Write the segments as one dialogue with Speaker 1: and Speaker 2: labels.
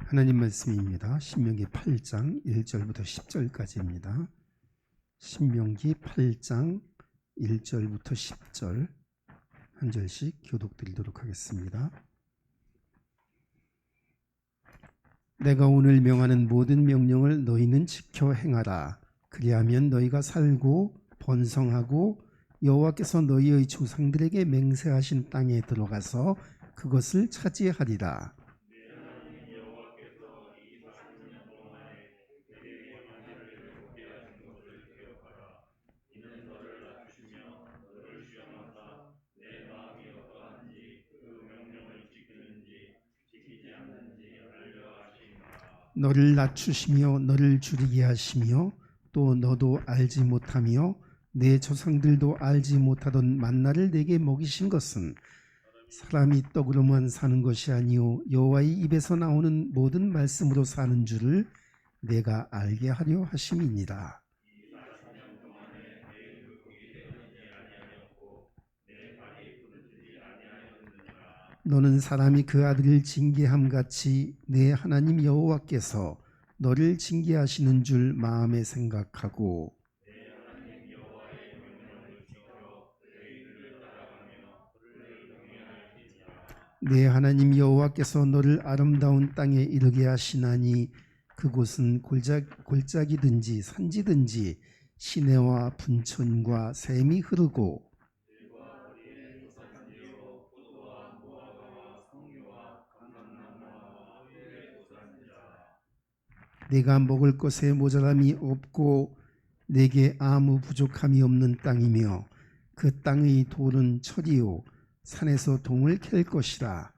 Speaker 1: 하나님 말씀입니다. 신명기 8장 1절부터 10절까지입니다. 신명기 8장 1절부터 10절 한 절씩 교독드리도록 하겠습니다. 내가 오늘 명하는 모든 명령을 너희는 지켜 행하라. 그리하면 너희가 살고 번성하고 여호와께서 너희의 조상들에게 맹세하신 땅에 들어가서 그것을 차지하리라. 너를 낮추시며 너를 줄이게 하시며 또 너도 알지 못하며 내 조상들도 알지 못하던 만나를 내게 먹이신 것은 사람이 떡으로만 사는 것이 아니요 여호와의 입에서 나오는 모든 말씀으로 사는 줄을 내가 알게 하려 하심이니라. 너는 사람이 그 아들을 징계함 같이 내 하나님 여호와께서 너를 징계하시는 줄 마음에 생각하고 내 하나님 여호와께서 너를 아름다운 땅에 이르게 하시나니 그곳은 골짜기든지 산지든지 시내와 분천과 샘이 흐르고 내가 먹을 것에 모자람이 없고 내게 아무 부족함이 없는 땅이며 그 땅의 돌은 철이요 산에서 동을 캘 것이라.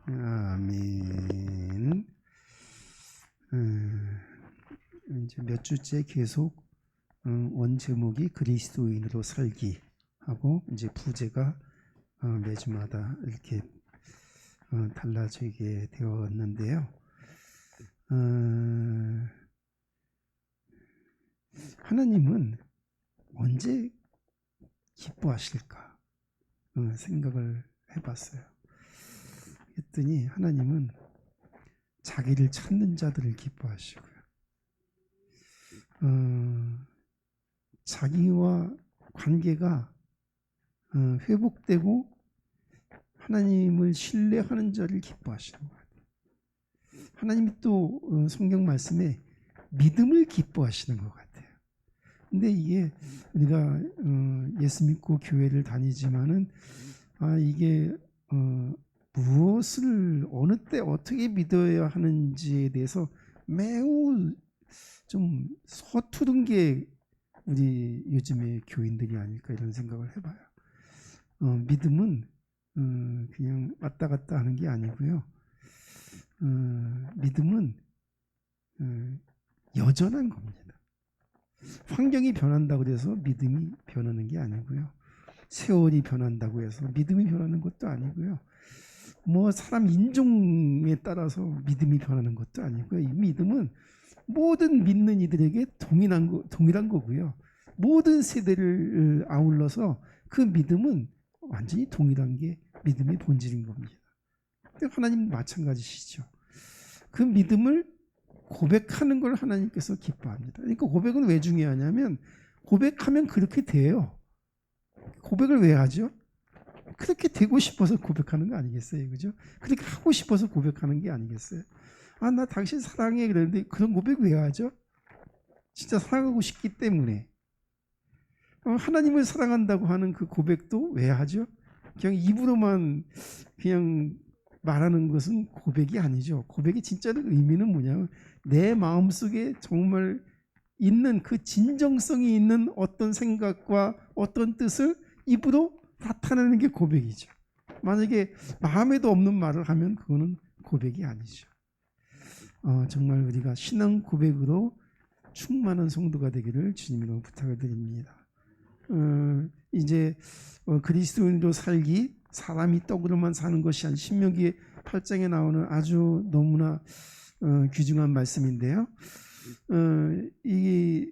Speaker 1: 아멘. 이제 몇 주째 계속 원 제목이 그리스도인으로 살기 하고 이제 부제가 매주마다 이렇게 달라지게 되었는데요. 하나님은 언제 기뻐하실까 생각을 해봤어요. 했더니 하나님은 자기를 찾는 자들을 기뻐하시고요. 자기와 관계가 회복되고 하나님을 신뢰하는 자를 기뻐하시는 것 같아요. 하나님이 또 성경 말씀에 믿음을 기뻐하시는 것 같아요. 근데 이게 우리가 예수 믿고 교회를 다니지만은 이게 무엇을 어느 때 어떻게 믿어야 하는지에 대해서 매우 좀 서투른 게 우리 요즘의 교인들이 아닐까 이런 생각을 해봐요. 믿음은 그냥 왔다 갔다 하는 게 아니고요. 믿음은 여전한 겁니다. 환경이 변한다고 해서 믿음이 변하는 게 아니고요. 세월이 변한다고 해서 믿음이 변하는 것도 아니고요. 뭐 사람 인종에 따라서 믿음이 변하는 것도 아니고요. 이 믿음은 모든 믿는 이들에게 동일한 거고요. 모든 세대를 아울러서 그 믿음은 완전히 동일한 게 믿음의 본질인 겁니다. 하나님 마찬가지시죠. 그 믿음을 고백하는 걸 하나님께서 기뻐합니다. 그러니까 고백은 왜 중요하냐면 고백하면 그렇게 돼요. 고백을 왜 하죠? 그렇게 되고 싶어서 고백하는 거 아니겠어요? 그죠? 그렇게 하고 싶어서 고백하는 게 아니겠어요? 나 당신 사랑해 그랬는데 그런 고백 왜 하죠? 진짜 사랑하고 싶기 때문에. 하나님을 사랑한다고 하는 그 고백도 왜 하죠? 그냥 입으로만 그냥 말하는 것은 고백이 아니죠. 고백의 진짜는 의미는 뭐냐면 내 마음속에 정말 있는 그 진정성이 있는 어떤 생각과 어떤 뜻을 입으로 나타내는 게 고백이죠. 만약에 마음에도 없는 말을 하면 그거는 고백이 아니죠. 정말 우리가 신앙 고백으로 충만한 성도가 되기를 주님으로 부탁을 드립니다. 이제 그리스도인으로 살기, 사람이 떡으로만 사는 것이 아닌 신명기 8장에 나오는 아주 너무나 귀중한 말씀인데요. 이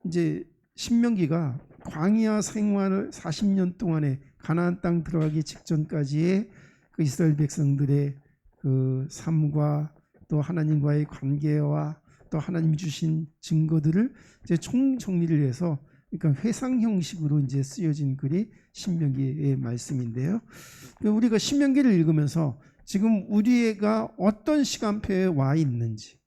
Speaker 1: 이제 신명기가 광야 생활을 40년 동안에 가나안 땅 들어가기 직전까지의 그 이스라엘 백성들의 그 삶과 또 하나님과의 관계와 또 하나님이 주신 증거들을 이제 총정리를 해서, 그러니까 회상 형식으로 이제 쓰여진 글이 신명기의 말씀인데요. 우리가 신명기를 읽으면서 지금 우리가 어떤 시간표에 와 있는지,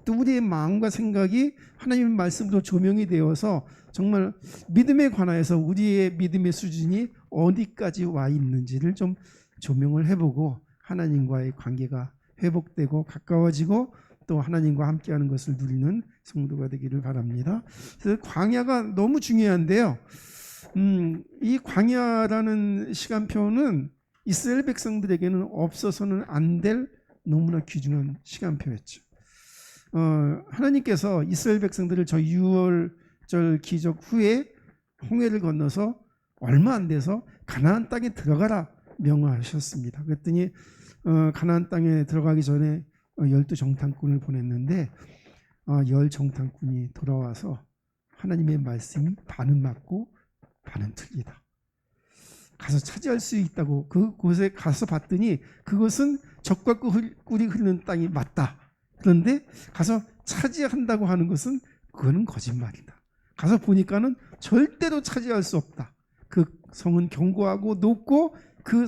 Speaker 1: 또 우리의 마음과 생각이 하나님의 말씀으로 조명이 되어서 정말 믿음에 관하여서 우리의 믿음의 수준이 어디까지 와 있는지를 좀 조명을 해보고 하나님과의 관계가 회복되고 가까워지고 또 하나님과 함께하는 것을 누리는 성도가 되기를 바랍니다. 그래서 광야가 너무 중요한데요. 이 광야라는 시간표는 이스라엘 백성들에게는 없어서는 안 될 너무나 귀중한 시간표였죠. 하나님께서 이스라엘 백성들을 저 6월절 기적 후에 홍해를 건너서 얼마 안 돼서 가나안 땅에 들어가라 명하셨습니다. 그랬더니 가나안 땅에 들어가기 전에 12정탐꾼을 보냈는데 10정탐꾼이 돌아와서 하나님의 말씀이 반은 맞고 반은 틀리다. 가서 차지할 수 있다고 그곳에 가서 봤더니 그것은 젖과 꿀이 흐르는 땅이 맞다. 그런데 가서 차지한다고 하는 것은 그거는 거짓말이다. 가서 보니까는 절대로 차지할 수 없다. 그 성은 견고하고 높고 그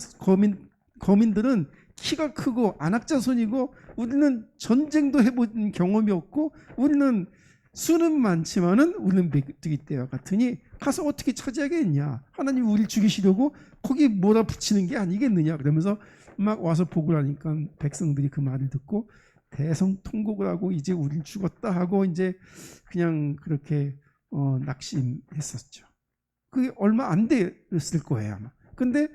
Speaker 1: 거민들은 키가 크고 안악자손이고 우리는 전쟁도 해본 경험이 없고 우리는 수는 많지만은 우리는 메뚜기 떼와 같으니 가서 어떻게 차지하겠냐. 하나님 우리를 죽이시려고 거기 몰아붙이는 게 아니겠느냐. 그러면서 막 와서 보고 나니까 백성들이 그 말을 듣고 대성통곡을 하고 이제 우린 죽었다 하고 이제 그냥 그렇게 낙심했었죠. 그게 얼마 안 됐을 거예요 아마. 근데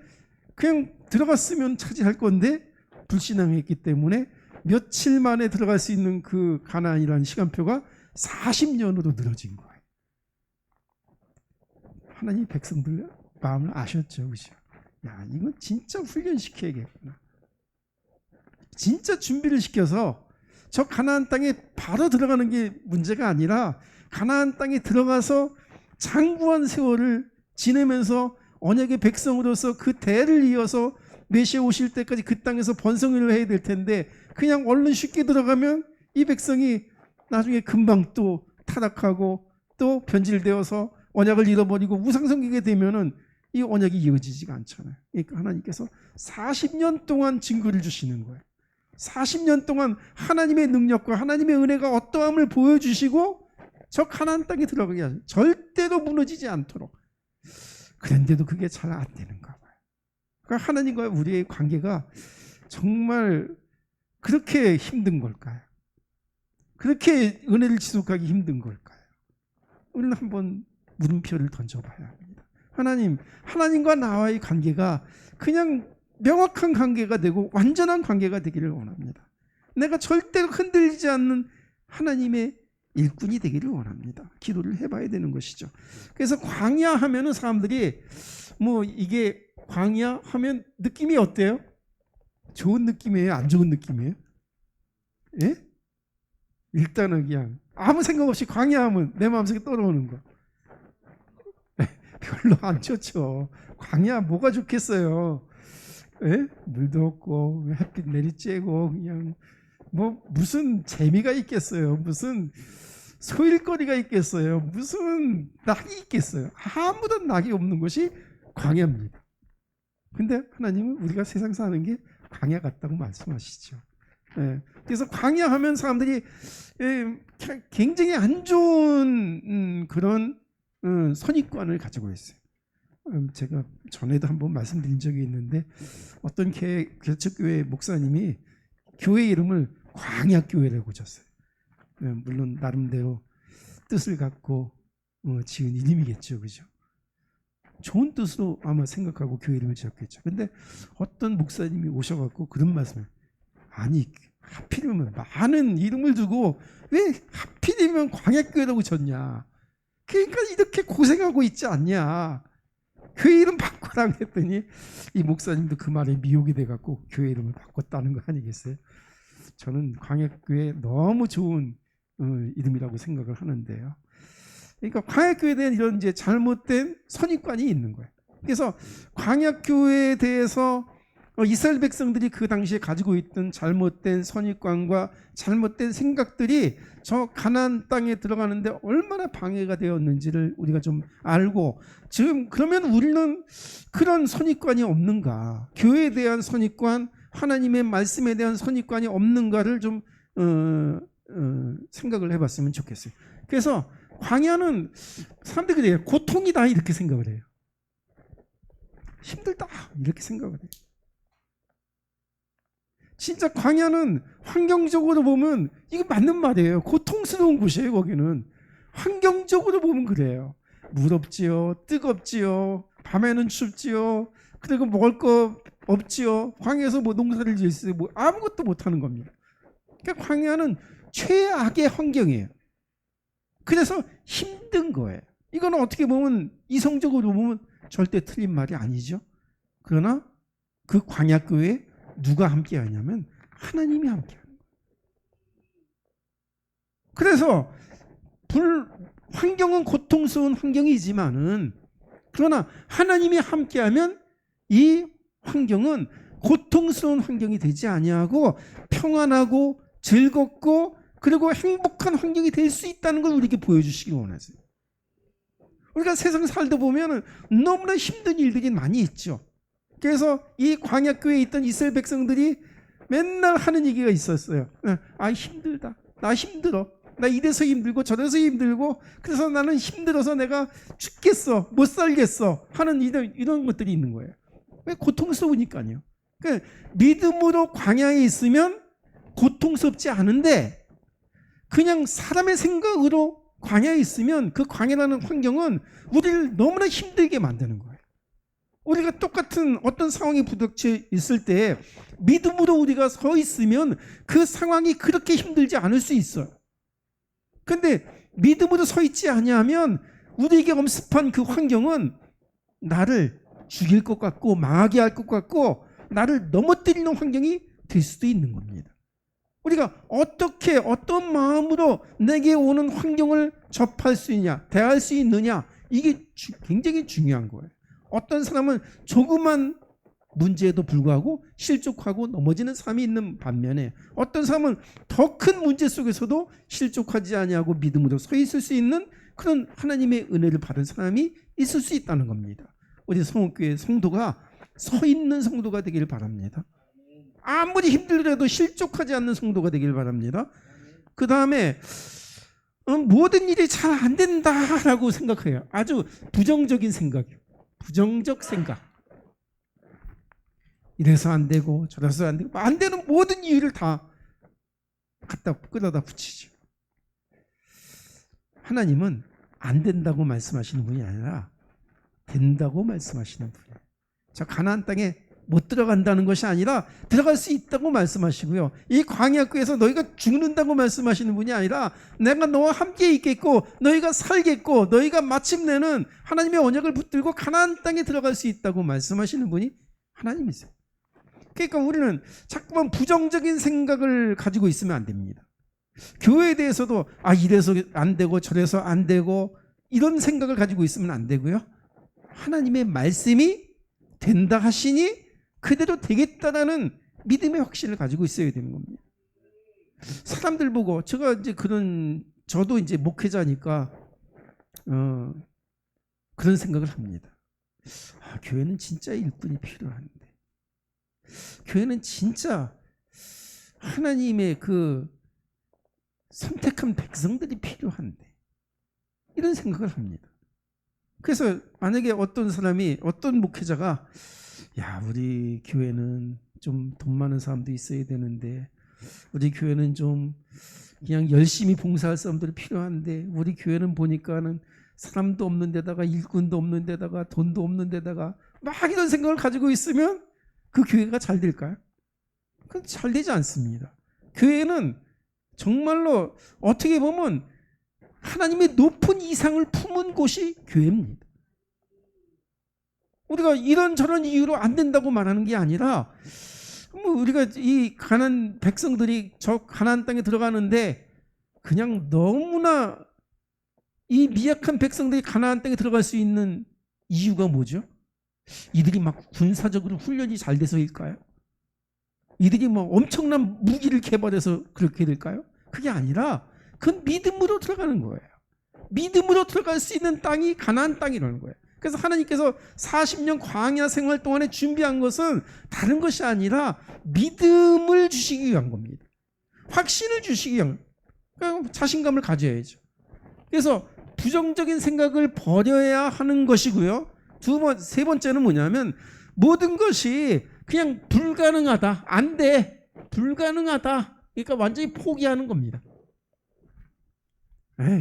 Speaker 1: 그냥 들어갔으면 차지할 건데 불신앙했기 때문에 며칠 만에 들어갈 수 있는 그 가나안이라는 시간표가 40년으로 늘어진 거예요. 하나님 백성들 마음을 아셨죠, 그죠? 야, 이건 진짜 훈련시켜야겠구나. 진짜 준비를 시켜서 저 가나안 땅에 바로 들어가는 게 문제가 아니라 가나안 땅에 들어가서 장구한 세월을 지내면서 언약의 백성으로서 그 대를 이어서 메시아 오실 때까지 그 땅에서 번성을 해야 될 텐데 그냥 얼른 쉽게 들어가면 이 백성이 나중에 금방 또 타락하고 또 변질되어서 언약을 잃어버리고 우상섬기게 되면은 이 언약이 이어지지가 않잖아요. 그러니까 하나님께서 40년 동안 증거를 주시는 거예요. 40년 동안 하나님의 능력과 하나님의 은혜가 어떠함을 보여주시고 저 가나안 땅에 들어가게 하죠. 절대로 무너지지 않도록. 그런데도 그게 잘 안 되는가 봐요. 그러니까 하나님과 우리의 관계가 정말 그렇게 힘든 걸까요? 그렇게 은혜를 지속하기 힘든 걸까요? 우리는 한번 물음표를 던져봐야 합니다. 하나님과 나와의 관계가 그냥 명확한 관계가 되고 완전한 관계가 되기를 원합니다. 내가 절대로 흔들리지 않는 하나님의 일꾼이 되기를 원합니다. 기도를 해봐야 되는 것이죠. 그래서 광야 하면은 사람들이 뭐 이게 광야 하면 느낌이 어때요? 좋은 느낌이에요? 안 좋은 느낌이에요? 예? 일단은 그냥 아무 생각 없이 광야 하면 내 마음속에 떠오르는 거. 별로 안 좋죠. 광야 뭐가 좋겠어요? 예? 물도 없고 햇빛 내리쬐고 그냥 뭐 무슨 재미가 있겠어요? 무슨 소일거리가 있겠어요? 무슨 낙이 있겠어요? 아무런 낙이 없는 것이 광야입니다. 근데 하나님은 우리가 세상 사는 게 광야 같다고 말씀하시죠. 예. 그래서 광야 하면 사람들이 굉장히 안 좋은 그런 선입관을 가지고 있어요. 제가 전에도 한번 말씀드린 적이 있는데 어떤 개척교회 목사님이 교회 이름을 광야교회라고 졌어요. 물론 나름대로 뜻을 갖고 지은 이름이겠죠, 그죠? 좋은 뜻으로 아마 생각하고 교회 이름을 지었겠죠. 근데 어떤 목사님이 오셔갖고 그런 말씀을, 아니 하필이면 많은 이름을 두고 왜 하필이면 광야교회라고 졌냐? 그러니까 이렇게 고생하고 있지 않냐? 교회 이름 바꿔라 그랬더니 이 목사님도 그 말에 미혹이 돼갖고 교회 이름을 바꿨다는 거 아니겠어요? 저는 광야교회 너무 좋은 이름이라고 생각을 하는데요. 그러니까 광야교회에 대한 이런 이제 잘못된 선입관이 있는 거예요. 그래서 광야교회에 대해서 이스라엘 백성들이 그 당시에 가지고 있던 잘못된 선입관과 잘못된 생각들이 저 가나안 땅에 들어가는데 얼마나 방해가 되었는지를 우리가 좀 알고, 지금 그러면 우리는 그런 선입관이 없는가, 교회에 대한 선입관, 하나님의 말씀에 대한 선입관이 없는가를 좀 생각을 해봤으면 좋겠어요. 그래서 광야는 사람들이 그래요. 고통이다 이렇게 생각을 해요. 힘들다 이렇게 생각을 해요. 진짜 광야는 환경적으로 보면 이거 맞는 말이에요. 고통스러운 곳이에요. 거기는 환경적으로 보면 그래요. 무덥지요, 뜨겁지요, 밤에는 춥지요, 그리고 먹을 거 없지요. 광야에서 뭐 농사를 지었어요. 뭐 아무것도 못하는 겁니다. 그러니까 광야는 최악의 환경이에요. 그래서 힘든 거예요. 이거는 어떻게 보면 이성적으로 보면 절대 틀린 말이 아니죠. 그러나 그 광야교회에 누가 함께 하냐면 하나님이 함께 하는 거예요. 그래서 환경은 고통스러운 환경이지만은, 그러나 하나님이 함께하면 이 환경은 고통스러운 환경이 되지 아니하고 평안하고 즐겁고 그리고 행복한 환경이 될 수 있다는 걸 우리에게 보여주시기 원하세요. 우리가 세상 살다 보면 너무나 힘든 일들이 많이 있죠. 그래서 이 광야교회에 있던 이스라엘 백성들이 맨날 하는 얘기가 있었어요. 아, 힘들다, 나 힘들어, 나 이래서 힘들고 저래서 힘들고 그래서 나는 힘들어서 내가 죽겠어, 못 살겠어 하는 이런 것들이 있는 거예요. 왜? 고통스러우니까요. 그러니까 믿음으로 광야에 있으면 고통스럽지 않은데, 그냥 사람의 생각으로 광야에 있으면 그 광야라는 환경은 우리를 너무나 힘들게 만드는 거예요. 우리가 똑같은 어떤 상황에 부닥쳐 있을 때 믿음으로 우리가 서 있으면 그 상황이 그렇게 힘들지 않을 수 있어요. 그런데 믿음으로 서 있지 아니하면 우리에게 엄습한 그 환경은 나를 죽일 것 같고 망하게 할 것 같고 나를 넘어뜨리는 환경이 될 수도 있는 겁니다. 우리가 어떻게 어떤 마음으로 내게 오는 환경을 접할 수 있냐, 대할 수 있느냐, 이게 굉장히 중요한 거예요. 어떤 사람은 조그만 문제에도 불구하고 실족하고 넘어지는 사람이 있는 반면에, 어떤 사람은 더 큰 문제 속에서도 실족하지 아니하고 믿음으로 서 있을 수 있는 그런 하나님의 은혜를 받은 사람이 있을 수 있다는 겁니다. 우리 성읍교회 성도가 서 있는 성도가 되길 바랍니다. 아무리 힘들더라도 실족하지 않는 성도가 되길 바랍니다. 그 다음에 모든 일이 잘 안 된다라고 생각해요. 아주 부정적인 생각이요. 부정적 생각. 이래서 안 되고 저래서 안 되고 안 되는 모든 이유를 다 갖다 끌어다 붙이죠. 하나님은 안 된다고 말씀하시는 분이 아니라 된다고 말씀하시는 분이에요. 저 가나안 땅에 못 들어간다는 것이 아니라 들어갈 수 있다고 말씀하시고요. 이 광야교에서 너희가 죽는다고 말씀하시는 분이 아니라 내가 너와 함께 있겠고 너희가 살겠고 너희가 마침내는 하나님의 언약을 붙들고 가나안 땅에 들어갈 수 있다고 말씀하시는 분이 하나님이세요. 그러니까 우리는 자꾸만 부정적인 생각을 가지고 있으면 안 됩니다. 교회에 대해서도 이래서 안 되고 저래서 안 되고 이런 생각을 가지고 있으면 안 되고요. 하나님의 말씀이 된다 하시니 그대로 되겠다라는 믿음의 확신을 가지고 있어야 되는 겁니다. 사람들 보고 제가 이제 저도 이제 목회자니까 그런 생각을 합니다. 교회는 진짜 일꾼이 필요한데, 교회는 진짜 하나님의 그 선택한 백성들이 필요한데, 이런 생각을 합니다. 그래서 만약에 어떤 사람이, 어떤 목회자가 우리 교회는 좀 돈 많은 사람도 있어야 되는데, 우리 교회는 좀 그냥 열심히 봉사할 사람들이 필요한데, 우리 교회는 보니까는 사람도 없는 데다가 일꾼도 없는 데다가 돈도 없는 데다가 막 이런 생각을 가지고 있으면 그 교회가 잘 될까요? 그건 잘 되지 않습니다. 교회는 정말로 어떻게 보면 하나님의 높은 이상을 품은 곳이 교회입니다. 우리가 이런저런 이유로 안 된다고 말하는 게 아니라, 우리가 이 가나안 백성들이 저 가나안 땅에 들어가는데 그냥 너무나 이 미약한 백성들이 가나안 땅에 들어갈 수 있는 이유가 뭐죠? 이들이 막 군사적으로 훈련이 잘 돼서일까요? 이들이 뭐 엄청난 무기를 개발해서 그렇게 될까요? 그게 아니라 그건 믿음으로 들어가는 거예요. 믿음으로 들어갈 수 있는 땅이 가나안 땅이라는 거예요. 그래서 하나님께서 40년 광야 생활 동안에 준비한 것은 다른 것이 아니라 믿음을 주시기 위한 겁니다. 확신을 주시기 위한, 그러니까 자신감을 가져야죠. 그래서 부정적인 생각을 버려야 하는 것이고요. 세 번째는 뭐냐면 모든 것이 그냥 불가능하다, 안 돼, 불가능하다. 그러니까 완전히 포기하는 겁니다.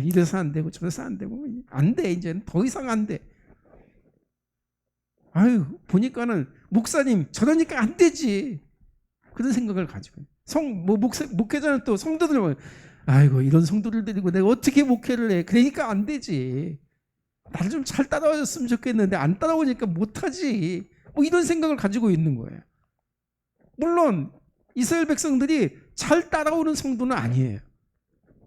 Speaker 1: 이래서 안 되고 저래서 안 되고 안 돼, 이제는 더 이상 안 돼. 아유, 보니까는 목사님 저러니까 안 되지, 그런 생각을 가지고 목회자는 또 성도들 아이고 이런 성도를 데리고 내가 어떻게 목회를 해, 그러니까 안 되지, 나를 좀 잘 따라와줬으면 좋겠는데 안 따라오니까 못하지, 뭐 이런 생각을 가지고 있는 거예요. 물론 이스라엘 백성들이 잘 따라오는 성도는 아니에요.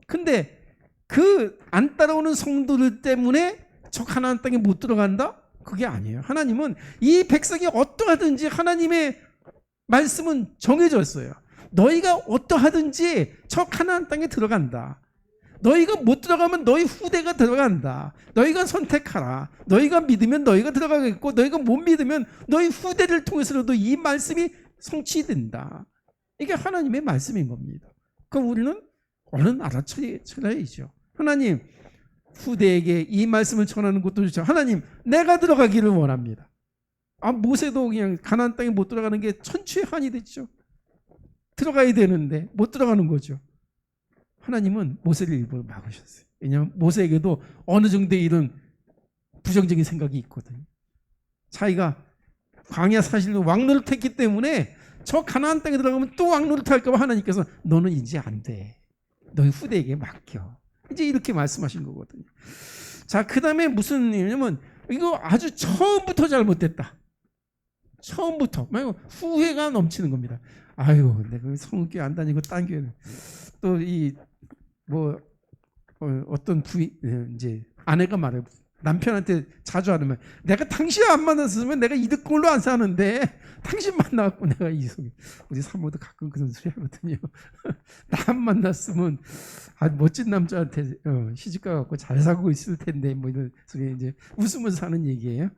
Speaker 1: 근데 그 안 따라오는 성도들 때문에 저 가나안 땅에 못 들어간다? 그게 아니에요. 하나님은 이 백성이 어떠하든지 하나님의 말씀은 정해졌어요. 너희가 어떠하든지 저 가나안 땅에 들어간다. 너희가 못 들어가면 너희 후대가 들어간다. 너희가 선택하라. 너희가 믿으면 너희가 들어가겠고 너희가 못 믿으면 너희 후대를 통해서라도 이 말씀이 성취된다. 이게 하나님의 말씀인 겁니다. 그럼 우리는 얼른 알아차려야죠. 하나님, 후대에게 이 말씀을 전하는 것도 좋죠. 하나님, 내가 들어가기를 원합니다. 모세도 그냥 가나안 땅에 못 들어가는 게 천추의 한이 됐죠. 들어가야 되는데 못 들어가는 거죠. 하나님은 모세를 일부러 막으셨어요. 왜냐하면 모세에게도 어느 정도의 이런 부정적인 생각이 있거든요. 자기가 광야 사실로 왕노릇 했기 때문에 저 가나안 땅에 들어가면 또 왕노릇 할까 봐 하나님께서 너는 이제 안 돼, 너희 후대에게 맡겨, 이제 이렇게 말씀하신 거거든요. 자, 그 다음에 무슨 일이냐면 이거 아주 처음부터 잘못됐다. 처음부터 후회가 넘치는 겁니다. 아유, 내가 성교회 안 다니고 딴 교회 또 이 어떤 이제 아내가 말해요. 남편한테 자주 하는 말, 내가 당신 안 만났으면 내가 이득골로 안 사는데 당신 만나갖고 내가 우리 사모도 가끔 그런 소리 하거든요. 나 안 만났으면 아주 멋진 남자한테 시집가갖고 잘 살고 있을 텐데 뭐 이런 소리 이제 웃으면서 하는 얘기예요.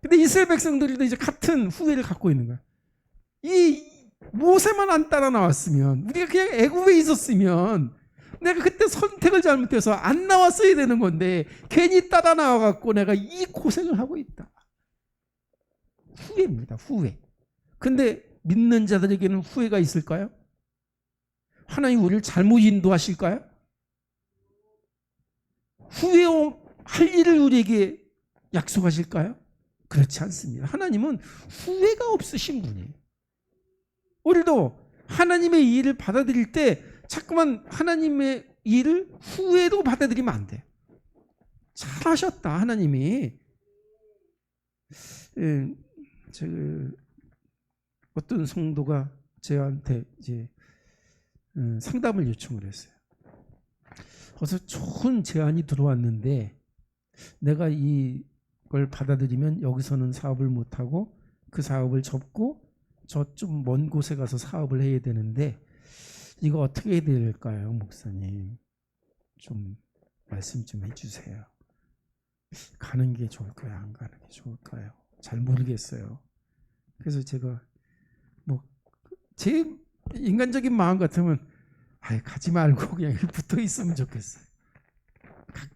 Speaker 1: 근데 이스라엘 백성들도 이제 같은 후회를 갖고 있는 거야. 이 모세만 안 따라 나왔으면, 우리가 그냥 애굽에 있었으면 내가 그때 선택을 잘못해서 안 나왔어야 되는 건데 괜히 따라 나와갖고 내가 이 고생을 하고 있다. 후회입니다. 후회. 근데 믿는 자들에게는 후회가 있을까요? 하나님 우리를 잘못 인도하실까요? 후회할 일을 우리에게 약속하실까요? 그렇지 않습니다. 하나님은 후회가 없으신 분이에요. 우리도 하나님의 일을 받아들일 때 자꾸만 하나님의 일을 후회로 받아들이면 안 돼. 잘하셨다 하나님이. 어떤 성도가 저한테 이제 상담을 요청을 했어요. 그래서 좋은 제안이 들어왔는데 내가 이걸 받아들이면 여기서는 사업을 못하고 그 사업을 접고 저 좀 먼 곳에 가서 사업을 해야 되는데 이거 어떻게 해야 될까요, 목사님? 좀 말씀 좀 해주세요. 가는 게 좋을까요, 안 가는 게 좋을까요? 잘 모르겠어요. 그래서 제가 제 인간적인 마음 같으면 가지 말고 그냥 붙어 있으면 좋겠어요.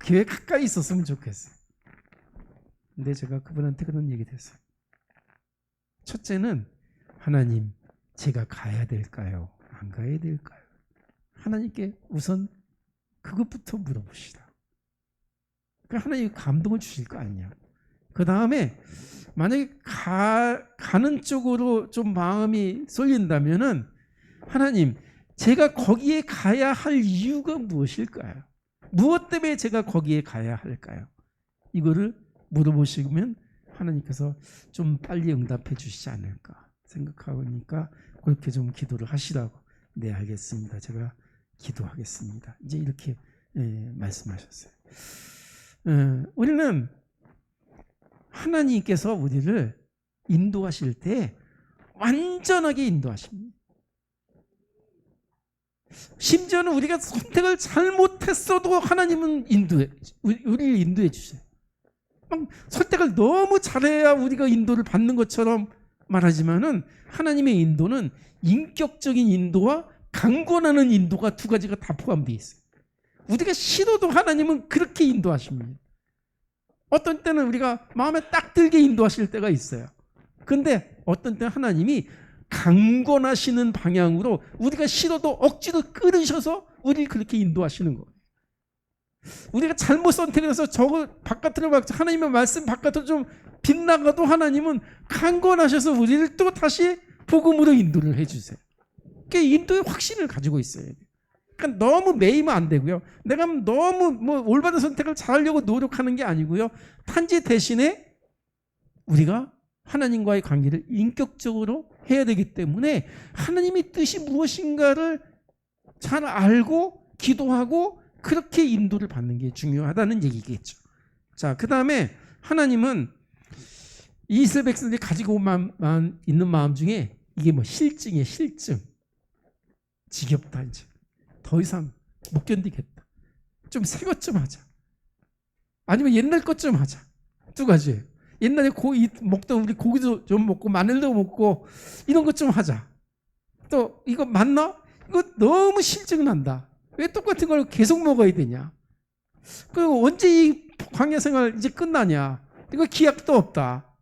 Speaker 1: 교회 가까이 있었으면 좋겠어요. 근데 제가 그분한테 그런 얘기 했어요. 첫째는 하나님, 제가 가야 될까요? 안 가야 될까요? 하나님께 우선 그것부터 물어봅시다. 하나님이 감동을 주실 거 아니냐. 그 다음에 만약에 가는 쪽으로 좀 마음이 쏠린다면은 하나님, 제가 거기에 가야 할 이유가 무엇일까요? 무엇 때문에 제가 거기에 가야 할까요? 이거를 물어보시면 하나님께서 좀 빨리 응답해 주시지 않을까 생각하니까 그렇게 좀 기도를 하시라고. 네, 알겠습니다. 제가 기도하겠습니다. 이제 이렇게 말씀하셨어요. 우리는 하나님께서 우리를 인도하실 때 완전하게 인도하십니다. 심지어는 우리가 선택을 잘못했어도 하나님은 우리를 인도해 주세요. 선택을 너무 잘해야 우리가 인도를 받는 것처럼 말하지만은 하나님의 인도는 인격적인 인도와 강권하는 인도가 두 가지가 다 포함되어 있어요. 우리가 싫어도 하나님은 그렇게 인도하십니다. 어떤 때는 우리가 마음에 딱 들게 인도하실 때가 있어요. 근데 어떤 때는 하나님이 강권하시는 방향으로 우리가 싫어도 억지로 끌으셔서 우리를 그렇게 인도하시는 거예요. 우리가 잘못 선택해서 저거 바깥으로 하나님의 말씀 바깥으로 좀 빗나가도 하나님은 강권하셔서 우리를 또 다시 복음으로 인도를 해주세요. 그게 인도의 확신을 가지고 있어야 돼요. 그러니까 너무 매이면 안 되고요. 내가 너무 올바른 선택을 잘하려고 노력하는 게 아니고요. 단지 대신에 우리가 하나님과의 관계를 인격적으로 해야 되기 때문에 하나님의 뜻이 무엇인가를 잘 알고 기도하고 그렇게 인도를 받는 게 중요하다는 얘기겠죠. 자, 그 다음에 하나님은 이스라엘 백성들이 가지고 있는 마음 중에 이게 실증이에요. 실증. 지겹다 이제. 더 이상 못 견디겠다. 좀 새 것 좀 하자. 아니면 옛날 것 좀 하자. 두 가지예요. 옛날에 고기 먹던 우리 고기도 좀 먹고 마늘도 먹고 이런 것 좀 하자. 또 이거 맞나? 이거 너무 실증 난다. 왜 똑같은 걸 계속 먹어야 되냐? 그리고 언제 이 광야 생활 이제 끝나냐? 이거 기약도 없다.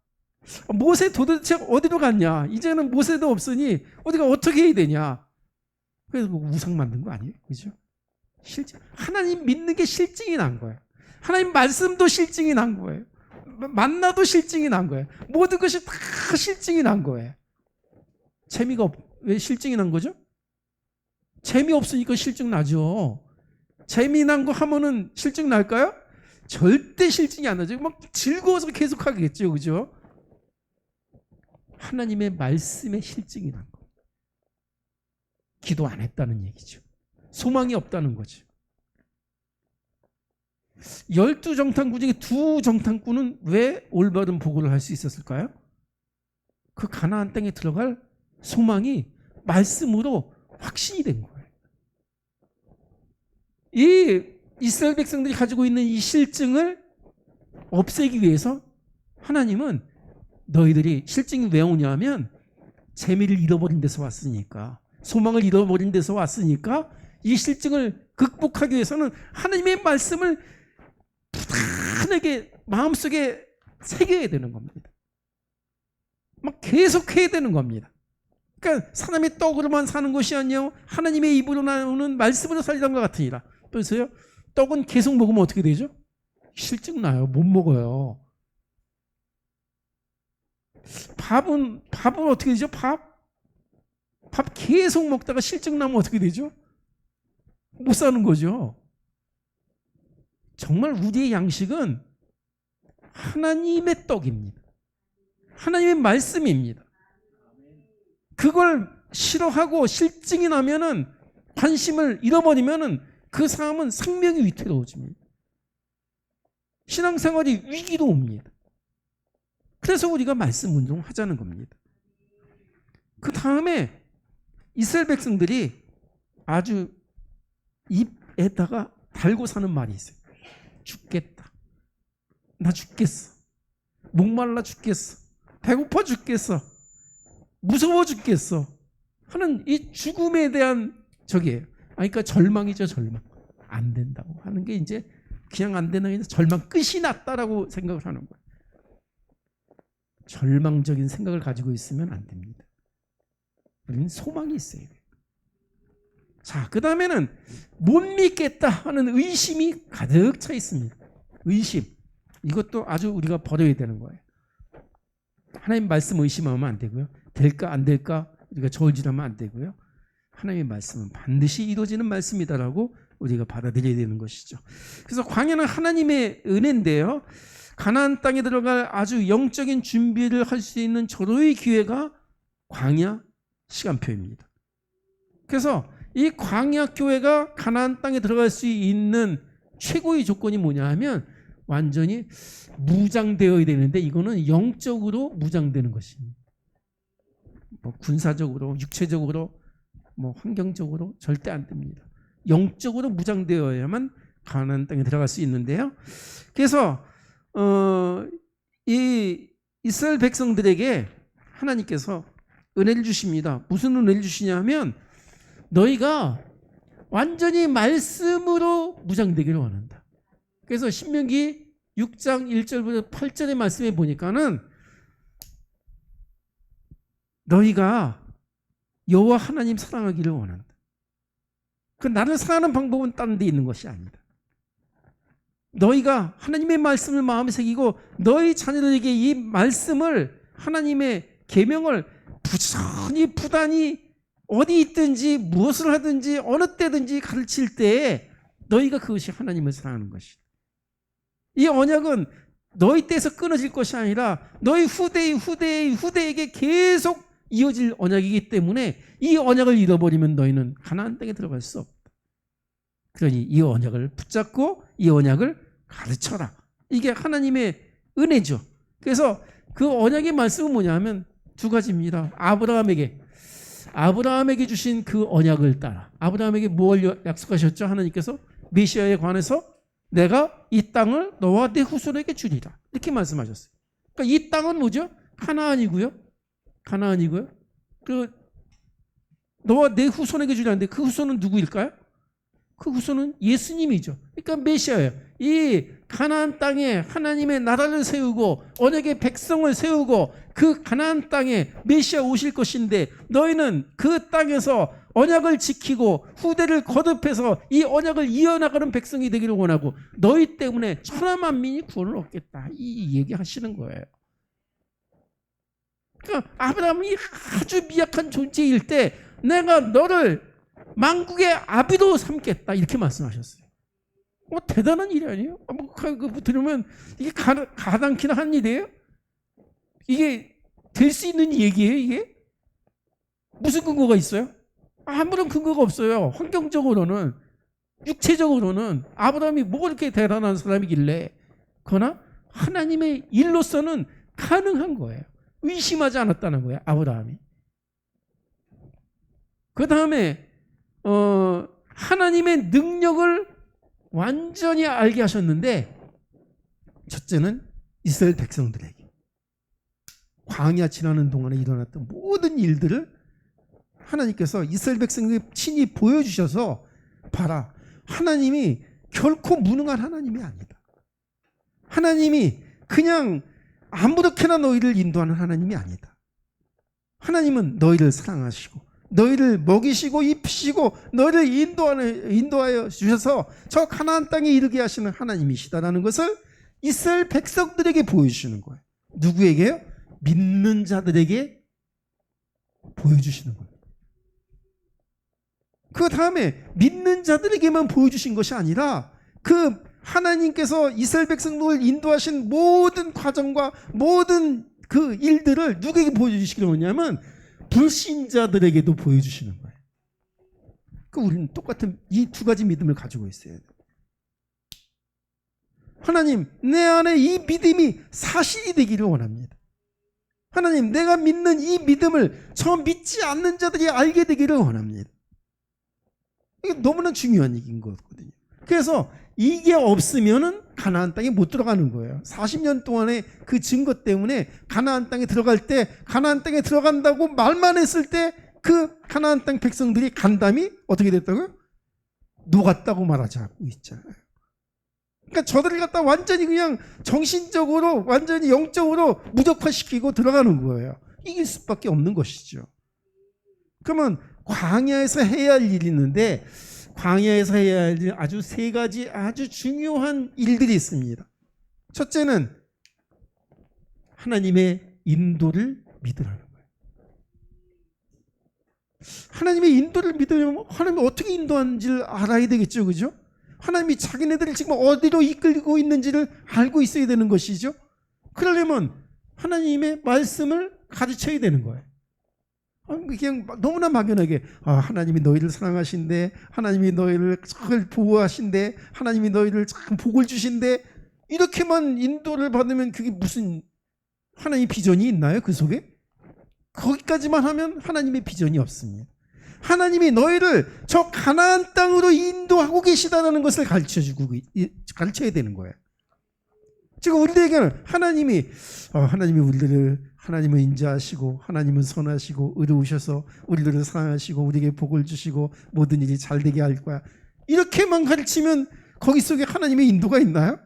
Speaker 1: 모세 도대체 어디로 갔냐? 이제는 모세도 없으니 어디가 어떻게 해야 되냐? 그래서 우상 만든 거 아니에요? 그죠? 실증. 하나님 믿는 게 실증이 난 거예요. 하나님 말씀도 실증이 난 거예요. 만나도 실증이 난 거예요. 모든 것이 다 실증이 난 거예요. 왜 실증이 난 거죠? 재미없으니까 실증 나죠. 재미난 거 하면은 실증 날까요? 절대 실증이 안 나죠. 막 즐거워서 계속 하겠죠. 그죠? 하나님의 말씀에 실증이 난 거. 기도 안 했다는 얘기죠. 소망이 없다는 거죠. 12정탐꾼 중에 2정탐꾼은 왜 올바른 보고를 할 수 있었을까요? 그 가나안 땅에 들어갈 소망이 말씀으로 확신이 된 거예요. 이 이스라엘 백성들이 가지고 있는 이 실증을 없애기 위해서 하나님은 너희들이 실증이 왜 오냐면 재미를 잃어버린 데서 왔으니까, 소망을 잃어버린 데서 왔으니까 이 실증을 극복하기 위해서는 하나님의 말씀을 부단하게 마음속에 새겨야 되는 겁니다. 막 계속해야 되는 겁니다. 그러니까 사람의 떡으로만 사는 것이 아니요 하나님의 입으로 나오는 말씀으로 살리던 것 같으니라. 그래서요, 떡은 계속 먹으면 어떻게 되죠? 실증 나요. 못 먹어요. 밥은 어떻게 되죠? 밥 계속 먹다가 실증 나면 어떻게 되죠? 못 사는 거죠. 정말 우리의 양식은 하나님의 떡입니다. 하나님의 말씀입니다. 그걸 싫어하고 실증이 나면은, 관심을 잃어버리면은 그 사람은 생명이 위태로워집니다. 신앙생활이 위기로 옵니다. 그래서 우리가 말씀 운동하자는 겁니다. 그 다음에 이스라엘 백성들이 아주 입에다가 달고 사는 말이 있어요. 죽겠다. 나 죽겠어. 목말라 죽겠어. 배고파 죽겠어. 무서워 죽겠어. 하는 이 죽음에 대한 저기예요. 그러니까 절망이죠, 절망. 안 된다고 하는 게 이제 그냥 안 되는 게 절망, 끝이 났다라고 생각을 하는 거예요. 절망적인 생각을 가지고 있으면 안 됩니다. 우리는 소망이 있어야 돼요. 자, 그 다음에는 못 믿겠다 하는 의심이 가득 차 있습니다. 의심. 이것도 아주 우리가 버려야 되는 거예요. 하나님 말씀 의심하면 안 되고요. 될까 안 될까 우리가 저울질하면 안 되고요. 하나님의 말씀은 반드시 이루어지는 말씀이다라고 우리가 받아들여야 되는 것이죠. 그래서 광야는 하나님의 은혜인데요, 가나안 땅에 들어갈 아주 영적인 준비를 할 수 있는 절호의 기회가 광야 시간표입니다. 그래서 이 광야 교회가 가나안 땅에 들어갈 수 있는 최고의 조건이 뭐냐 하면 완전히 무장되어야 되는데 이거는 영적으로 무장되는 것입니다. 뭐 군사적으로, 육체적으로, 뭐 환경적으로 절대 안 됩니다. 영적으로 무장되어야만 가나안 땅에 들어갈 수 있는데요. 그래서 이 이스라엘 백성들에게 하나님께서 은혜를 주십니다. 무슨 은혜를 주시냐면 너희가 완전히 말씀으로 무장되기를 원한다. 그래서 신명기 6장 1절부터 8절의 말씀에 보니까는 너희가 여호와 하나님 사랑하기를 원한다. 그 나를 사랑하는 방법은 다른 데 있는 것이 아니다. 너희가 하나님의 말씀을 마음에 새기고 너희 자녀들에게 이 말씀을 하나님의 계명을 부단히 어디 있든지 무엇을 하든지 어느 때든지 가르칠 때에 너희가 그것이 하나님을 사랑하는 것이다. 이 언약은 너희 때에서 끊어질 것이 아니라 너희 후대에게 계속 이어질 언약이기 때문에 이 언약을 잃어버리면 너희는 가나안 땅에 들어갈 수 없다. 그러니 이 언약을 붙잡고 이 언약을 가르쳐라. 이게 하나님의 은혜죠. 그래서 그 언약의 말씀은 뭐냐면 두 가지입니다. 아브라함에게 주신 그 언약을 따라. 아브라함에게 뭘 약속하셨죠? 하나님께서 메시아에 관해서 내가 이 땅을 너와 내 후손에게 주리라. 이렇게 말씀하셨어요. 그러니까 이 땅은 뭐죠? 가나안이고요. 그 너와 내 후손에게 주리라는데 그 후손은 누구일까요? 그 후손은 예수님이죠. 그러니까 메시아예요. 이 가나안 땅에 하나님의 나라를 세우고 언약의 백성을 세우고 그 가나안 땅에 메시아 오실 것인데 너희는 그 땅에서 언약을 지키고 후대를 거듭해서 이 언약을 이어나가는 백성이 되기를 원하고 너희 때문에 천하만민이 구원을 얻겠다. 이 얘기하시는 거예요. 그러니까 아브라함이 아주 미약한 존재일 때 내가 너를 만국의 아비로 삼겠다 이렇게 말씀하셨어요. 대단한 일이 아니에요? 들으면 이게 가당키나 한 일이에요? 이게 될 수 있는 얘기예요? 이게? 무슨 근거가 있어요? 아무런 근거가 없어요. 환경적으로는 육체적으로는 아브라함이 뭐 그렇게 대단한 사람이길래 그러나 하나님의 일로서는 가능한 거예요. 의심하지 않았다는 거예요. 아브라함이. 그 다음에 하나님의 능력을 완전히 알게 하셨는데 첫째는 이스라엘 백성들에게 광야 지나는 동안에 일어났던 모든 일들을 하나님께서 이스라엘 백성에게 친히 보여주셔서 봐라. 하나님이 결코 무능한 하나님이 아니다. 하나님이 그냥 아무렇게나 너희를 인도하는 하나님이 아니다. 하나님은 너희를 사랑하시고 너희를 먹이시고 입히시고 너희를 인도하여 주셔서 저 가나안 땅에 이르게 하시는 하나님이시다라는 것을 이스라엘 백성들에게 보여주시는 거예요. 누구에게요? 믿는 자들에게 보여주시는 겁니다. 그 다음에 믿는 자들에게만 보여주신 것이 아니라 그 하나님께서 이스라엘 백성들을 인도하신 모든 과정과 모든 그 일들을 누구에게 보여주시기로 하냐면 불신자들에게도 보여주시는 거예요. 그 우리는 똑같은 이 두 가지 믿음을 가지고 있어야 돼요. 하나님, 내 안에 이 믿음이 사실이 되기를 원합니다. 하나님, 내가 믿는 이 믿음을 저 믿지 않는 자들이 알게 되기를 원합니다. 이게 너무나 중요한 얘기인 거거든요. 그래서 이게 없으면은 가나안 땅에 못 들어가는 거예요. 40년 동안의 그 증거 때문에 가나안 땅에 들어갈 때 가나안 땅에 들어간다고 말만 했을 때 그 가나안 땅 백성들이 간담이 어떻게 됐다고요? 녹았다고 말하자고 있잖아요. 그러니까 저들을 갖다 완전히 그냥 정신적으로 완전히 영적으로 무력화시키고 들어가는 거예요. 이길 수밖에 없는 것이죠. 그러면 광야에서 해야 할 일이 있는데 광야에서 해야 할 일 아주 세 가지 아주 중요한 일들이 있습니다. 첫째는 하나님의 인도를 믿으라는 거예요. 하나님의 인도를 믿으려면 하나님이 어떻게 인도하는지를 알아야 되겠죠. 그죠? 하나님이 자기네들을 지금 어디로 이끌고 있는지를 알고 있어야 되는 것이죠. 그러려면 하나님의 말씀을 가르쳐야 되는 거예요. 그냥 너무나 막연하게 하나님이 너희를 사랑하신대, 하나님이 너희를 잘 보호하신대, 하나님이 너희를 참 복을 주신대, 이렇게만 인도를 받으면 그게 무슨 하나님의 비전이 있나요? 그 속에? 거기까지만 하면 하나님의 비전이 없습니다. 하나님이 너희를 저 가나안 땅으로 인도하고 계시다는 것을 가르쳐야 되는 거예요. 지금 우리에게는 하나님이 하나님은 인자하시고 하나님은 선하시고 의로우셔서 우리들을 사랑하시고 우리에게 복을 주시고 모든 일이 잘 되게 할 거야. 이렇게만 가르치면 거기 속에 하나님의 인도가 있나요?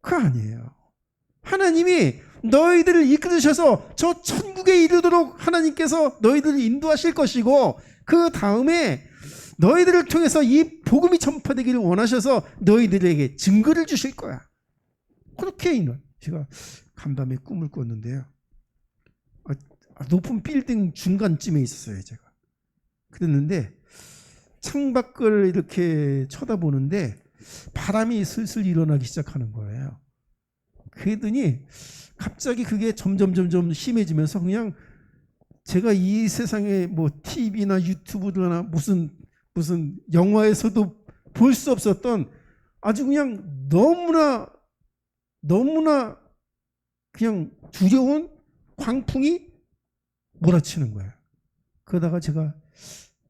Speaker 1: 그거 아니에요. 하나님이 너희들을 이끌으셔서 저 천국에 이르도록 하나님께서 너희들을 인도하실 것이고, 그 다음에 너희들을 통해서 이 복음이 전파되기를 원하셔서 너희들에게 증거를 주실 거야. 그렇게 있는, 제가 간밤에 꿈을 꿨는데요. 높은 빌딩 중간쯤에 있었어요, 제가. 그랬는데 창밖을 이렇게 쳐다보는데 바람이 슬슬 일어나기 시작하는 거예요. 그러더니 갑자기 그게 점점 심해지면서 그냥 제가 이 세상에 뭐 TV나 유튜브나 무슨 영화에서도 볼 수 없었던 아주 그냥 너무나 그냥 두려운 광풍이 몰아치는 거예요. 그러다가 제가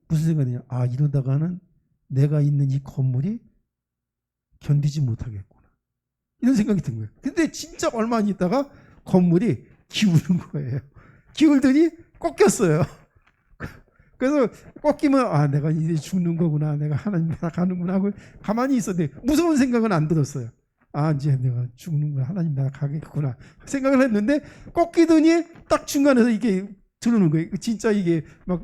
Speaker 1: 무슨 생각이냐, 이러다가는 내가 있는 이 건물이 견디지 못하겠구나, 이런 생각이 든 거예요. 근데 진짜 얼마 안 있다가 건물이 기우는 거예요. 기울더니 꺾였어요. 그래서 꺾이면 내가 이제 죽는 거구나, 내가 하나님 나라 가는구나 하고 가만히 있었는데 무서운 생각은 안 들었어요. 이제 내가 죽는구나, 하나님 나라 가겠구나 생각을 했는데, 꺾이더니 딱 중간에서 이게 들어오는 거예요. 진짜 이게 막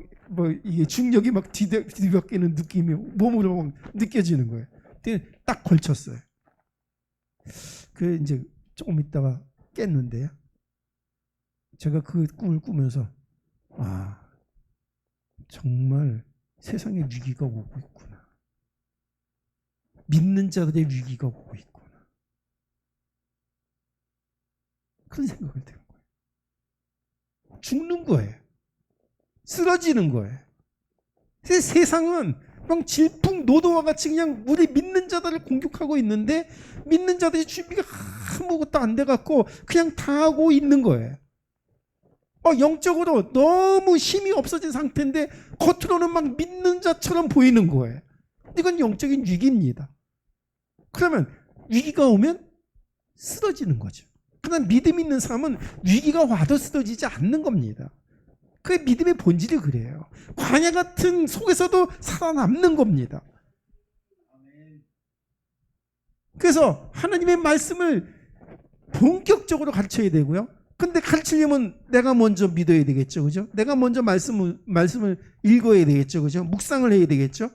Speaker 1: 이게 중력이 막 뒤바뀌는 느낌이 몸으로 막 느껴지는 거예요. 근데 딱 걸쳤어요. 그 이제 조금 있다가 깼는데요. 제가 그 꿈을 꾸면서 정말 세상에 위기가 오고 있구나. 믿는 자들의 위기가 오고 있구나. 그런 생각을 든 거예요. 죽는 거예요. 쓰러지는 거예요. 세상은 막 질풍노도와 같이 그냥 우리 믿는 자들을 공격하고 있는데, 믿는 자들이 준비가 아무것도 안 돼갖고 그냥 당하고 있는 거예요. 영적으로 너무 힘이 없어진 상태인데 겉으로는 막 믿는 자처럼 보이는 거예요. 이건 영적인 위기입니다. 그러면 위기가 오면 쓰러지는 거죠. 그러나 믿음 있는 사람은 위기가 와도 쓰러지지 않는 겁니다. 그게 믿음의 본질이 그래요. 광야 같은 속에서도 살아남는 겁니다. 그래서 하나님의 말씀을 본격적으로 가르쳐야 되고요. 근데 가르치려면 내가 먼저 믿어야 되겠죠, 그죠? 내가 먼저 말씀을 읽어야 되겠죠, 그죠? 묵상을 해야 되겠죠.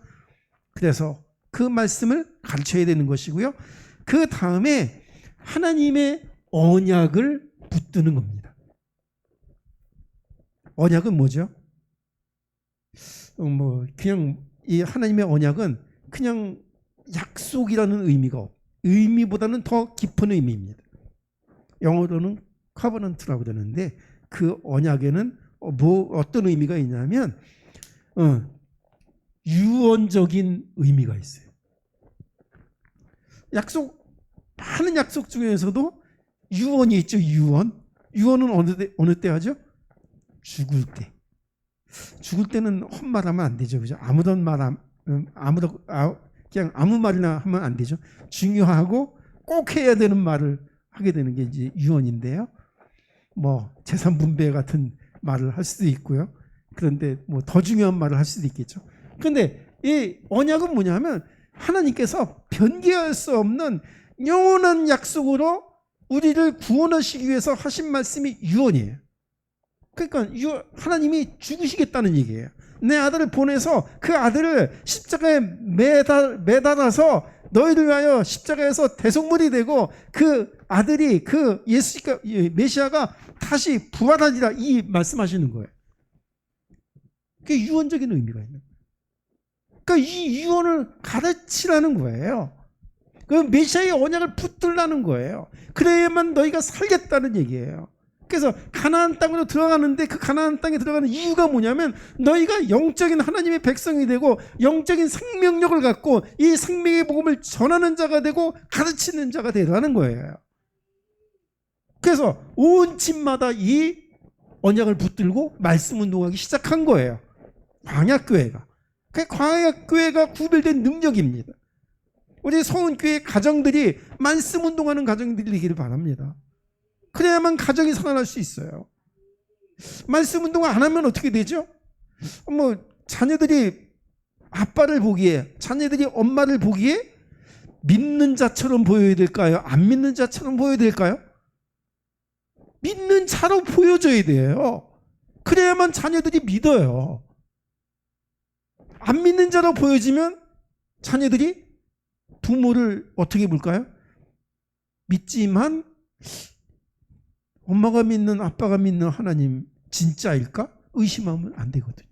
Speaker 1: 그래서 그 말씀을 가르쳐야 되는 것이고요. 그 다음에 하나님의 언약을 붙드는 겁니다. 언약은 뭐죠? 그냥 이 하나님의 언약은 그냥 약속이라는 의미보다는 더 깊은 의미입니다. 영어로는 커버넌트라고 그러는데, 그 언약에는 어떤 의미가 있냐면 유언적인 의미가 있어요. 많은 약속 중에서도 유언이 있죠. 유언은 어느 때 하죠? 죽을 때. 죽을 때는 헛말하면 안 되죠, 그죠? 그냥 아무 말이나 하면 안 되죠. 중요하고 꼭 해야 되는 말을 하게 되는 게 이제 유언인데요. 재산 분배 같은 말을 할 수도 있고요. 그런데 더 중요한 말을 할 수도 있겠죠. 그런데 이 언약은 뭐냐면 하나님께서 변개할 수 없는 영원한 약속으로 우리를 구원하시기 위해서 하신 말씀이 유언이에요. 그러니까 하나님이 죽으시겠다는 얘기예요. 내 아들을 보내서 그 아들을 십자가에 매달아서 너희를 위하여 십자가에서 대속물이 되고, 그 아들이 그 메시아가 다시 부활하리라, 이 말씀하시는 거예요. 그게 유언적인 의미가 있는 거예요. 그러니까 이 유언을 가르치라는 거예요. 그 메시아의 언약을 붙들라는 거예요. 그래야만 너희가 살겠다는 얘기예요. 그래서 가나안 땅으로 들어가는데 그 가나안 땅에 들어가는 이유가 뭐냐면 너희가 영적인 하나님의 백성이 되고 영적인 생명력을 갖고 이 생명의 복음을 전하는 자가 되고 가르치는 자가 되라는 거예요. 그래서 온 집마다 이 언약을 붙들고 말씀 운동하기 시작한 거예요. 광야교회가. 그 광야교회가 구별된 능력입니다. 우리 서운교회 가정들이 말씀 운동하는 가정들이 되기를 바랍니다. 그래야만 가정이 살아날 수 있어요. 말씀 운동 안 하면 어떻게 되죠? 자녀들이 아빠를 보기에, 자녀들이 엄마를 보기에 믿는 자처럼 보여야 될까요? 안 믿는 자처럼 보여야 될까요? 믿는 자로 보여줘야 돼요. 그래야만 자녀들이 믿어요. 안 믿는 자로 보여지면 자녀들이 부모를 어떻게 볼까요? 믿지만 엄마가 믿는, 아빠가 믿는 하나님 진짜일까? 의심하면 안 되거든요.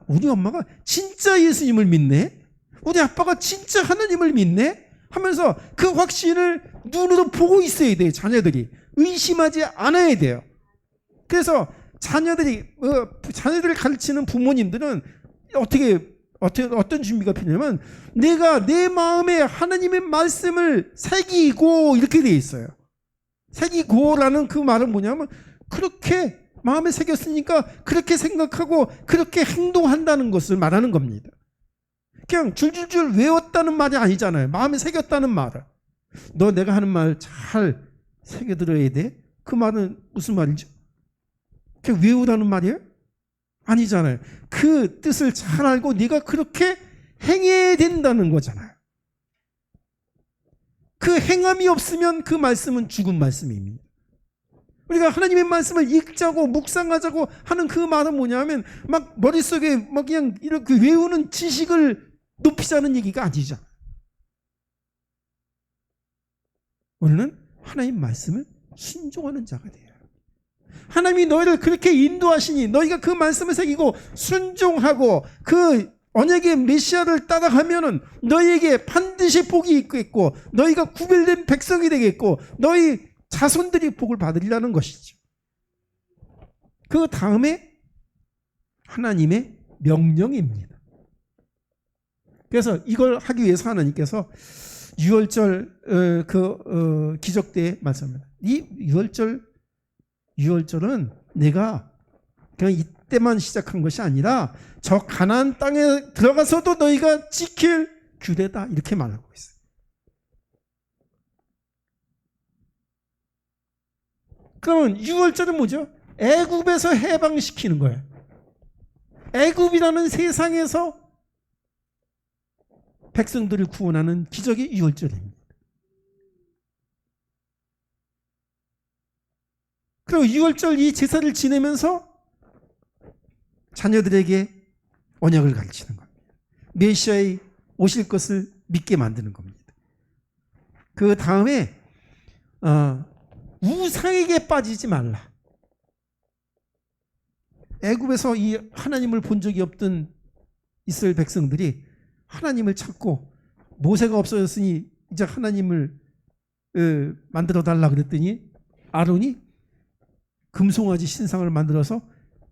Speaker 1: 우리 엄마가 진짜 예수님을 믿네? 우리 아빠가 진짜 하나님을 믿네? 하면서 그 확신을 눈으로 보고 있어야 돼요. 자녀들이 의심하지 않아야 돼요. 그래서 자녀들을 가르치는 부모님들은 어떤 준비가 필요하냐면 내가 내 마음에 하나님의 말씀을 새기고 이렇게 돼 있어요. 새기고라는 그 말은 뭐냐면 그렇게 마음에 새겼으니까 그렇게 생각하고 그렇게 행동한다는 것을 말하는 겁니다. 그냥 줄줄줄 외웠다는 말이 아니잖아요. 마음에 새겼다는 말은. 너 내가 하는 말 잘 새겨들어야 돼? 그 말은 무슨 말이죠? 그냥 외우라는 말이에요? 아니잖아요. 그 뜻을 잘 알고 네가 그렇게 행해야 된다는 거잖아요. 그 행함이 없으면 그 말씀은 죽은 말씀입니다. 우리가 하나님의 말씀을 읽자고 묵상하자고 하는 그 말은 뭐냐면 막 머릿속에 막 그냥 이렇게 외우는 지식을 높이자는 얘기가 아니죠. 우리는 하나님 말씀을 순종하는 자가 돼요. 하나님이 너희를 그렇게 인도하시니 너희가 그 말씀을 새기고 순종하고 그 언약의 메시아를 따라가면은 너희에게 반드시 복이 있겠고 너희가 구별된 백성이 되겠고 너희 자손들이 복을 받으리라는 것이죠. 그 다음에 하나님의 명령입니다. 그래서 이걸 하기 위해서 하나님께서 유월절 기적 때에 말씀합니다. 이 유월절은 내가 그냥 이때만 시작한 것이 아니라 저 가나안 땅에 들어가서도 너희가 지킬 규례다 이렇게 말하고 있어요. 그러면 유월절은 뭐죠? 애굽에서 해방시키는 거예요. 애굽이라는 세상에서 백성들을 구원하는 기적이 유월절입니다. 그리고 유월절 이 제사를 지내면서 자녀들에게 언약을 가르치는 겁니다. 메시아의 오실 것을 믿게 만드는 겁니다. 그 다음에 우상에게 빠지지 말라. 애굽에서 이 하나님을 본 적이 없던 이스라엘 백성들이 하나님을 찾고 모세가 없어졌으니 이제 하나님을 만들어 달라 그랬더니 아론이 금송아지 신상을 만들어서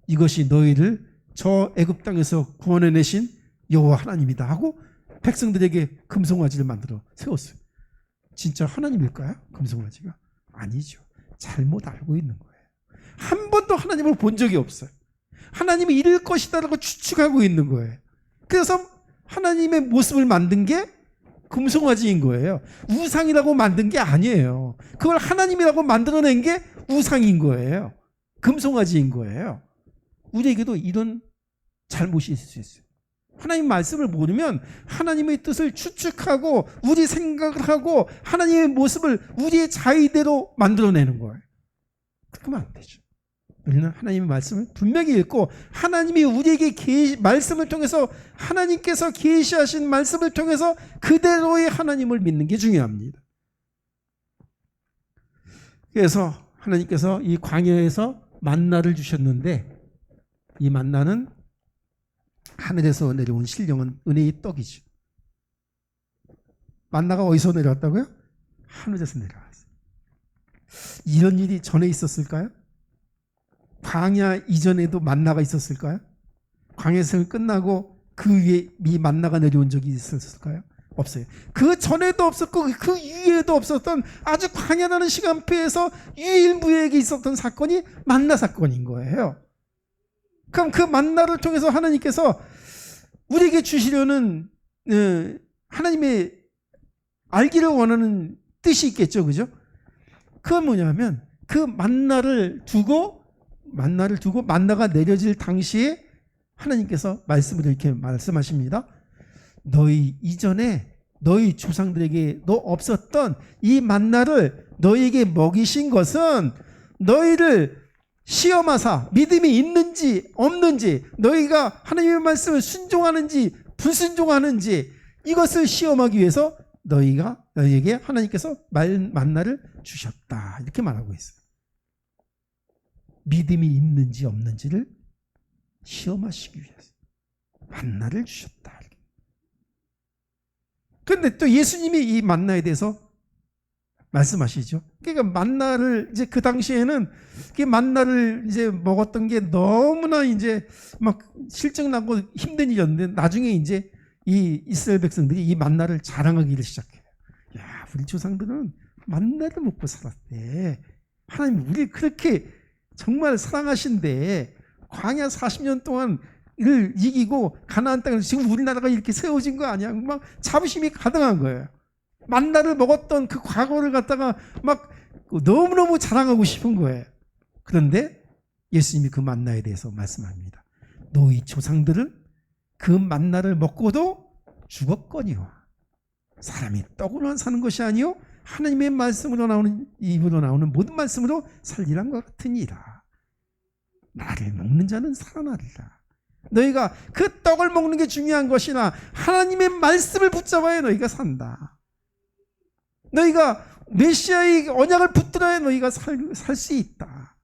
Speaker 1: 이것이 너희를 저 애굽 땅에서 구원해내신 여호와 하나님이다 하고 백성들에게 금송아지를 만들어 세웠어요. 진짜 하나님일까요? 금송아지가? 아니죠. 잘못 알고 있는 거예요. 한 번도 하나님을 본 적이 없어요. 하나님이 이럴 것이다라고 추측하고 있는 거예요. 그래서 하나님의 모습을 만든 게 금송아지인 거예요. 우상이라고 만든 게 아니에요. 그걸 하나님이라고 만들어낸 게 우상인 거예요. 금송아지인 거예요. 우리에게도 이런 잘못이 있을 수 있어요. 하나님 말씀을 모르면 하나님의 뜻을 추측하고 우리 생각을 하고 하나님의 모습을 우리의 자의대로 만들어내는 거예요. 그러면 안 되죠. 우리는 하나님의 말씀을 분명히 읽고 하나님이 우리에게 말씀을 통해서 하나님께서 계시하신 말씀을 통해서 그대로의 하나님을 믿는 게 중요합니다. 그래서 하나님께서 이 광야에서 만나를 주셨는데 이 만나는 하늘에서 내려온 신령한 은혜의 떡이죠. 만나가 어디서 내려왔다고요? 하늘에서 내려왔어요. 이런 일이 전에 있었을까요? 광야 이전에도 만나가 있었을까요? 광야 생을 끝나고 그 위에 이 만나가 내려온 적이 있었을까요? 없어요. 그 전에도 없었고 그 위에도 없었던 아주 광야라는 시간표에서 유일무이하게 있었던 사건이 만나 사건인 거예요. 그럼 그 만나를 통해서 하나님께서 우리에게 주시려는 하나님의 알기를 원하는 뜻이 있겠죠, 그죠? 그건 뭐냐면 그 만나를 두고 만나가 내려질 당시에 하나님께서 말씀을 이렇게 말씀하십니다. 너희 이전에 너희 조상들에게 너 없었던 이 만나를 너희에게 먹이신 것은 너희를 시험하사 믿음이 있는지 없는지, 너희가 하나님의 말씀을 순종하는지 불순종하는지 이것을 시험하기 위해서 너희에게 하나님께서 만나를 주셨다, 이렇게 말하고 있어요. 믿음이 있는지 없는지를 시험하시기 위해서 만나를 주셨다. 그런데 또 예수님이 이 만나에 대해서 말씀하시죠. 그러니까 만나를 이제 그 당시에는 그 만나를 이제 먹었던 게 너무나 이제 막 실증나고 힘든 일이었는데 나중에 이제 이 이스라엘 백성들이 이 만나를 자랑하기를 시작해요. 야, 우리 조상들은 만나를 먹고 살았대. 하나님 우리 그렇게 정말 사랑하신데 광야 40년 동안 을 이기고 가나안 땅에서 지금 우리나라가 이렇게 세워진 거 아니야? 막 자부심이 가득한 거예요. 만나를 먹었던 그 과거를 갖다가 막 너무너무 자랑하고 싶은 거예요. 그런데 예수님이 그 만나에 대해서 말씀합니다. 너희 조상들은 그 만나를 먹고도 죽었거니와 사람이 떡으로만 사는 것이 아니요 하나님의 말씀으로 나오는 입으로 나오는 모든 말씀으로 살리란 것 같으니라. 나를 먹는 자는 살아나리라. 너희가 그 떡을 먹는 게 중요한 것이나 하나님의 말씀을 붙잡아야 너희가 산다. 너희가 메시아의 언약을 붙들어야 너희가 살 수 있다.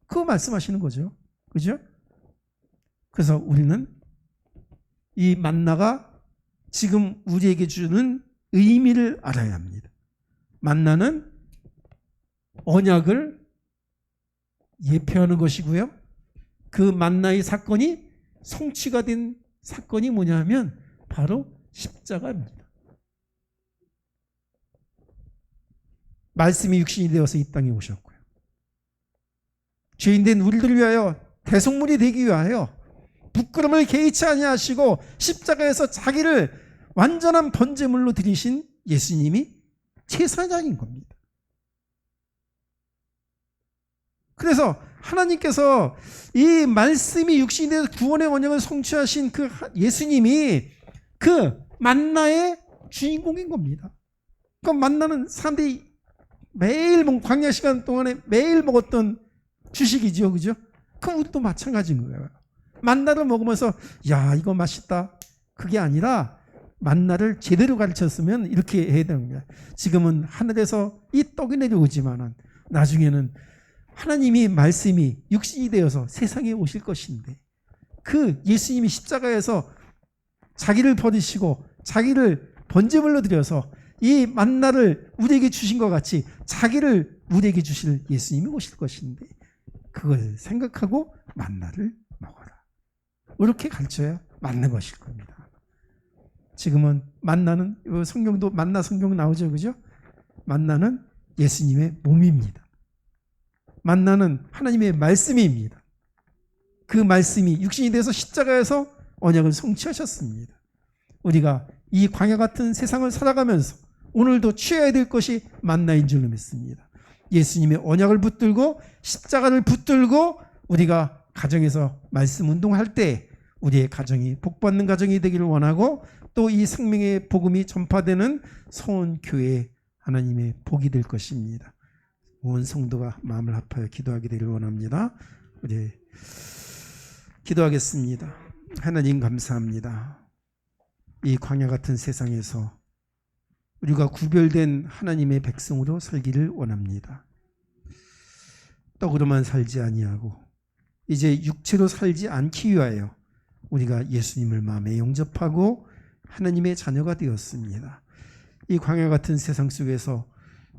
Speaker 1: 그거 말씀하시는 거죠. 그죠? 그래서 우리는 이 만나가 지금 우리에게 주는 의미를 알아야 합니다. 만나는 언약을 예표하는 것이고요. 그 만나의 사건이 성취가 된 사건이 뭐냐면 바로 십자가입니다. 말씀이 육신이 되어서 이 땅에 오셨고요. 죄인된 우리들을 위하여 대속물이 되기 위하여 부끄러움을 개의치 아니하시고 십자가에서 자기를 완전한 번제물로 드리신 예수님이 제사장인 겁니다. 그래서 하나님께서 이 말씀이 육신이 되어서 구원의 언약을 성취하신 그 예수님이 그 만나의 주인공인 겁니다. 그 만나는 사람들이 매일 광야 시간 동안에 매일 먹었던 주식이죠, 그죠? 그럼 우리도 마찬가지인 거예요. 만나를 먹으면서 야 이거 맛있다 그게 아니라 만나를 제대로 가르쳤으면 이렇게 해야 되는 거야. 지금은 하늘에서 이 떡이 내려오지만은 나중에는 하나님이 말씀이 육신이 되어서 세상에 오실 것인데 그 예수님이 십자가에서 자기를 버리시고 자기를 번제물로 드려서 이 만나를 우리에게 주신 것 같이 자기를 우리에게 주실 예수님이 오실 것인데 그걸 생각하고 만나를 먹어라. 이렇게 가르쳐야 맞는 것일 겁니다. 지금은 만나는 성경도 만나 성경 나오죠, 그죠? 만나는 예수님의 몸입니다. 만나는 하나님의 말씀입니다. 그 말씀이 육신이 돼서 십자가에서 언약을 성취하셨습니다. 우리가 이 광야 같은 세상을 살아가면서 오늘도 취해야 될 것이 만나인 줄로 믿습니다. 예수님의 언약을 붙들고 십자가를 붙들고 우리가 가정에서 말씀 운동할 때 우리의 가정이 복받는 가정이 되기를 원하고 또 이 생명의 복음이 전파되는 서원교회 하나님의 복이 될 것입니다. 온 성도가 마음을 합하여 기도하게 되기를 원합니다. 우리 기도하겠습니다. 하나님 감사합니다. 이 광야 같은 세상에서 우리가 구별된 하나님의 백성으로 살기를 원합니다. 떡으로만 살지 아니하고 이제 육체로 살지 않기 위하여 우리가 예수님을 마음에 영접하고 하나님의 자녀가 되었습니다. 이 광야 같은 세상 속에서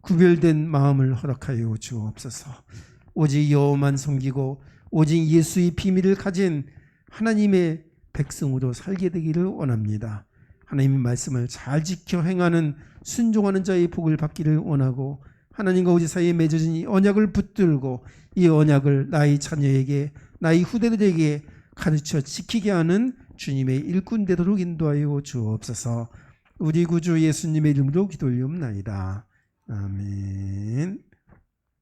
Speaker 1: 구별된 마음을 허락하여 주옵소서. 오직 여호와만 섬기고 오직 예수의 비밀을 가진 하나님의 백성으로 살게 되기를 원합니다. 하나님의 말씀을 잘 지켜 행하는 순종하는 자의 복을 받기를 원하고 하나님과 우리 사이에 맺어진 이 언약을 붙들고 이 언약을 나의 자녀에게 나의 후대들에게 가르쳐 지키게 하는 주님의 일꾼 되도록 인도하여 주옵소서. 우리 구주 예수님의 이름으로 기도 올리옵나이다. 아멘.